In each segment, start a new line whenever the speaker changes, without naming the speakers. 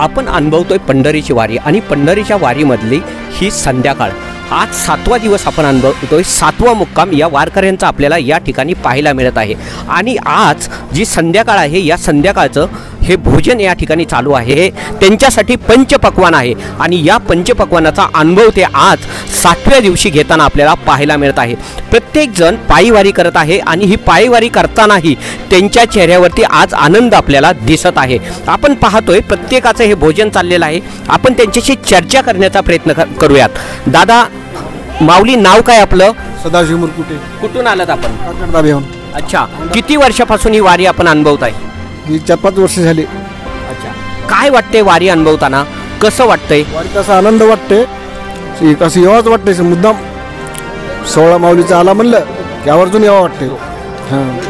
आपण अनुभवतोय पंढरीची वारी आणि पंढरीच्या वारीमधली ही संध्याकाळ। आज 7वा दिवस आपण अनुभवतोय, 7वा मुक्काम या वारकऱ्यांचा आपल्याला या ठिकाणी पाहायला मिळत आहे। आणि आज जी संध्याकाळ आहे, या संध्याकाळचं हे भोजन या ठिकाणी चालू आहे, हे त्यांच्यासाठी पंचपक्वान आहे आणि या पंचपक्वानाचा अनुभव ते आज 7व्या दिवशी घेताना आपल्याला पाहायला मिळत आहे। प्रत्येकजण पायीवारी करत आहे आणि ही पायीवारी करतानाही त्यांच्या चेहऱ्यावरती आज आनंद आपल्याला दिसत आहे। आपण पाहतोय प्रत्येकाचं हे भोजन चाललेलं आहे। आपण त्यांच्याशी चर्चा करण्याचा प्रयत्न करूयात। दादा, माऊली नाव काय आपलं?
सदाशिव मुरकुटे।
कुठून आलात आपण?
काकडदाब्याहून।
अच्छा, किती वर्षापासून ही वारी आपण अनुभवत आहे?
4-5 वर्ष झाली।
अच्छा, काय वाटते वारी अनुभवताना? कसं वाटतंय?
वारीचा आनंद वाटते, कसं यावंच वाटते। मुद्दाम 16 माऊलीचा आला म्हणलं की आवर्जून यावं वाटते।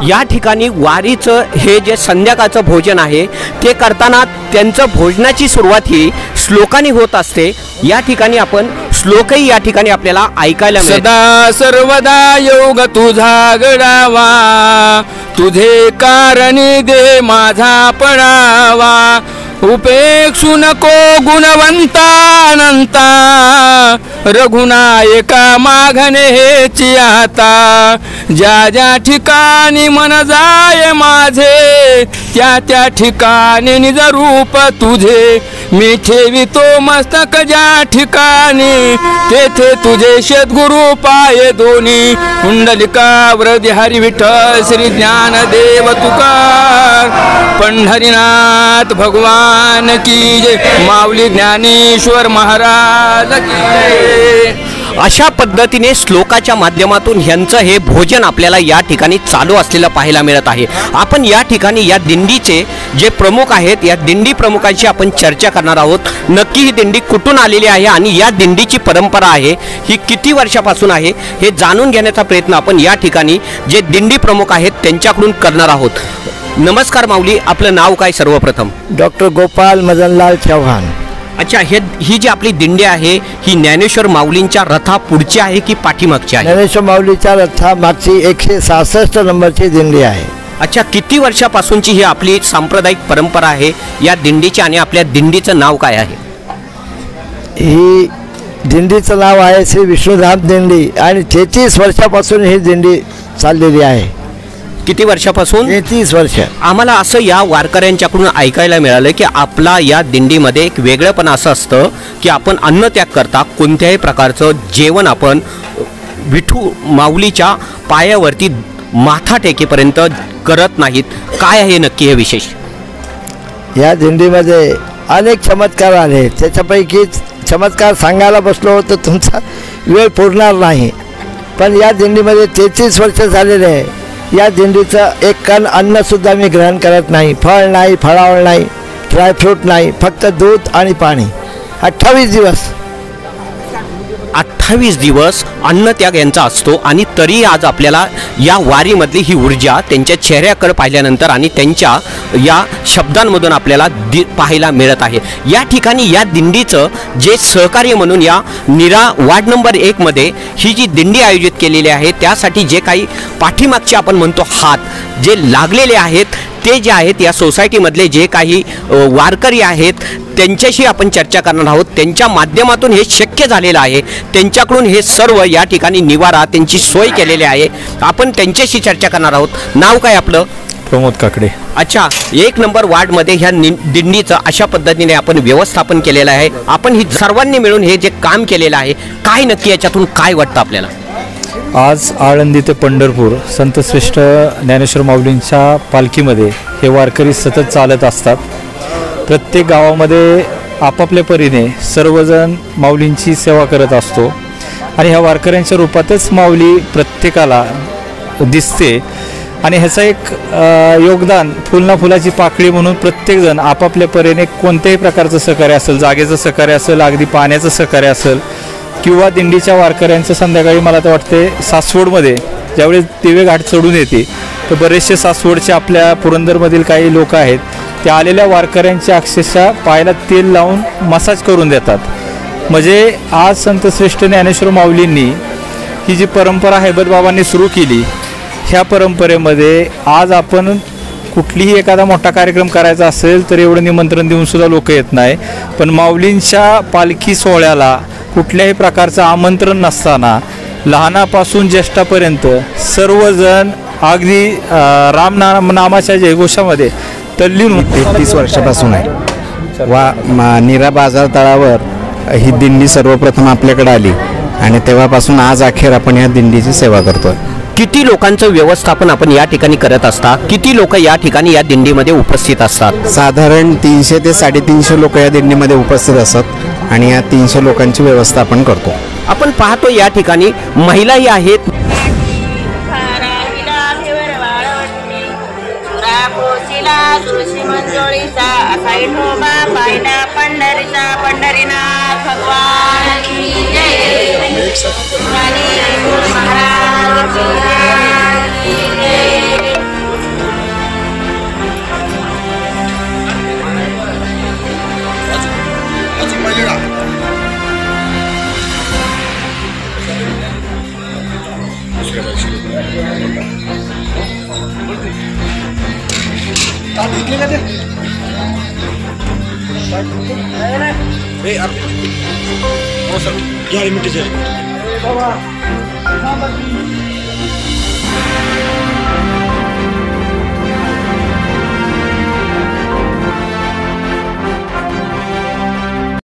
या ठिकाणी वारीचं हे जे संध्याकाळचं भोजन आहे ते करताना त्यांचं भोजनाची सुरुवात ही श्लोकाने होत असते। या ठिकाणी आपण श्लोकही या ठिकाणी आपल्याला ऐकायला मिळतात।
सदा सर्वदा योग तुझा घडावा, तुझे कारणी दे माझा पडावा, उपेक्षू नको गुणवंता अनंता, रघुनायका माघणे हेची आता, ज्या ज्या ठिकाणी मन जाय माझे, त्या त्या ठिकाणी निज रूप तुझे, मी ठेवितो मस्तक ज्या ठिकाणी, तेथे तुझे सद्गुरु पाय दोन्ही, कुंडलिकावरती हरी विठ्ठल श्री ज्ञानदेव तुकार, पंढरीनाथ भगवान की जय, माऊली ज्ञानेश्वर महाराज की जय।
अशा पद्धतीने श्लोकाच्या माध्यमातून ह्यांचं हे भोजन आपल्याला या ठिकाणी चालू असलेलं पाहायला मिळत आहे। आपण या ठिकाणी या दिंडीचे जे प्रमुख आहेत, या दिंडी प्रमुखांशी आपण चर्चा करणार आहोत। नक्की ही दिंडी कुठून आलेली आहे आणि या दिंडीची परंपरा आहे ही किती वर्षापासून आहे हे जाणून घेण्याचा प्रयत्न आपण या ठिकाणी जे दिंडी प्रमुख आहेत त्यांच्याकडून करणार आहोत। नमस्कार माऊली, आपलं नाव काय सर्वप्रथम?
डॉक्टर गोपाल मदनलाल चौहान।
अच्छा, ही जी आपली दिंडी आहे ही ज्ञानेश्वर माऊलींच्या रथा पुढची आहे की पाठीमागची आहे?
ज्ञानेश्वर माऊलीच्या रथा मागची 166 नंबरची दिंडी आहे।
अच्छा, किती वर्षापासूनची ही आपली सांप्रदायिक परंपरा आहे या दिंडीची आणि आपल्या दिंडीचं नाव काय आहे?
ही दिंडीचं नाव आहे श्री विष्णुधाम दिंडी आणि 33 वर्षापासून ही दिंडी चाललेली आहे।
किती वर्षापासून?
33 वर्ष।
आम्हाला असं या वारकऱ्यांच्याकडून ऐकायला मिळालं की आपला या दिंडीमध्ये एक वेगळंपण असं असतं की आपण अन्नत्याग करता, कोणत्याही प्रकारचं जेवण आपण विठू माऊलीच्या पायावरती माथा टेकेपर्यंत करत नाहीत। काय आहे नक्की हे विशेष?
या दिंडीमध्ये अनेक चमत्कार आले, त्याच्यापैकी चमत्कार सांगायला बसलो तर तुमचा वेळ पुरणार नाही, पण या दिंडीमध्ये 33 वर्ष झालेले आहे। या दिंडीचं एक कण अन्नसुद्धा मी ग्रहण करत नाही, फळ नाही, फळावळ नाही, ड्रायफ्रूट नाही, फक्त दूध आणि पाणी। 28
दिवस अन्नत्याग यांचा असतो आणि तरी आज आपल्याला या वारीमधली ही ऊर्जा त्यांच्या चेहऱ्याकडे पाहिल्यानंतर आणि त्यांच्या या शब्दांमधून आपल्याला पाहायला मिळत आहे। या ठिकाणी या दिंडीचं जे सहकार्य म्हणून या नीरा वार्ड नंबर 1 मध्ये ही जी दिंडी आयोजित केलेली आहे त्यासाठी जे काही पाठीमागचे आपण म्हणतो हात जे लागलेले आहेत ते जे आहेत या सोसायटीमधले जे काही वारकरी आहेत त्यांच्याशी आपण चर्चा करणार आहोत। त्यांच्या माध्यमातून हे शक्य झालेलं आहे, त्यांच्याकडून हे सर्व या ठिकाणी निवारा त्यांची सोय केलेली आहे। आपण त्यांच्याशी चर्चा करणार आहोत। नाव काय आपलं?
प्रमोद काकडे।
अच्छा, 1 नंबर वार्डमध्ये ह्या दिंडीचं अशा पद्धतीने आपण व्यवस्थापन केलेलं आहे। आपण ही सर्वांनी मिळून हे जे काम केलेलं आहे, काय नक्की याच्यातून काय वाटतं आपल्याला?
आज आळंदी ते पंढरपूर संत श्रेष्ठ ज्ञानेश्वर माऊलींच्या पालखीमध्ये हे वारकरी सतत चालत असतात। प्रत्येक गावामध्ये आपापल्या परीने सर्वजण माऊलींची सेवा करत असतो आणि ह्या वारकऱ्यांच्या रूपातच माऊली प्रत्येकाला दिसते आणि ह्याचं एक योगदान फुलना फुलाची पाकळी म्हणून प्रत्येकजण आपापल्या परीने कोणत्याही प्रकारचं सहकार्य असेल, जागेचं सहकार्य असेल, अगदी पाण्याचं सहकार्य असेल किंवा दिंडीच्या वारकऱ्यांचं संध्याकाळी मला तर वाटते सासवडमध्ये ज्यावेळेस दिवे घाट चढून येते तर बरेचसे सासवडचे आपल्या पुरंदरमधील काही लोक आहेत ते आलेल्या वारकऱ्यांच्या अक्षरशः पायाला तेल लावून मसाज करून देतात। म्हणजे आज संत श्रेष्ठ ज्ञानेश्वर माऊलींनी ही जी परंपरा हैबतबाबांनी सुरू केली, ह्या परंपरेमध्ये आज आपण कुठलीही एखादा मोठा कार्यक्रम करायचा असेल तर एवढं निमंत्रण देऊन सुद्धा लोक येत नाही, पण माऊलींच्या पालखी सोहळ्याला कुठल्याही प्रकारचं आमंत्रण नसताना लहानापासून ज्येष्ठापर्यंत सर्वजण अगदी नामाच्या जयघोषामध्ये तल्लीन होते.
33 वर्षापासून आहे नीरा बाजार तळावर ही दिंडी सर्वप्रथम आपल्याकडे आली आणि तेव्हापासून आज अखेर आपण या दिंडीची सेवा करतोय.
किती लोकांचं व्यवस्थापन आपण या ठिकाणी करत असता? किती लोक या ठिकाणी या दिंडीमध्ये उपस्थित असतात?
साधारण 300 ते 350 लोक या दिंडीमध्ये उपस्थित असतात आणि या 300 लोकांची व्यवस्था आपण करतो.
आपण पाहतो या ठिकाणी महिलाही आहेत.
पंढरीनाथ भगवान की जय. महाराज की जय.
मिनट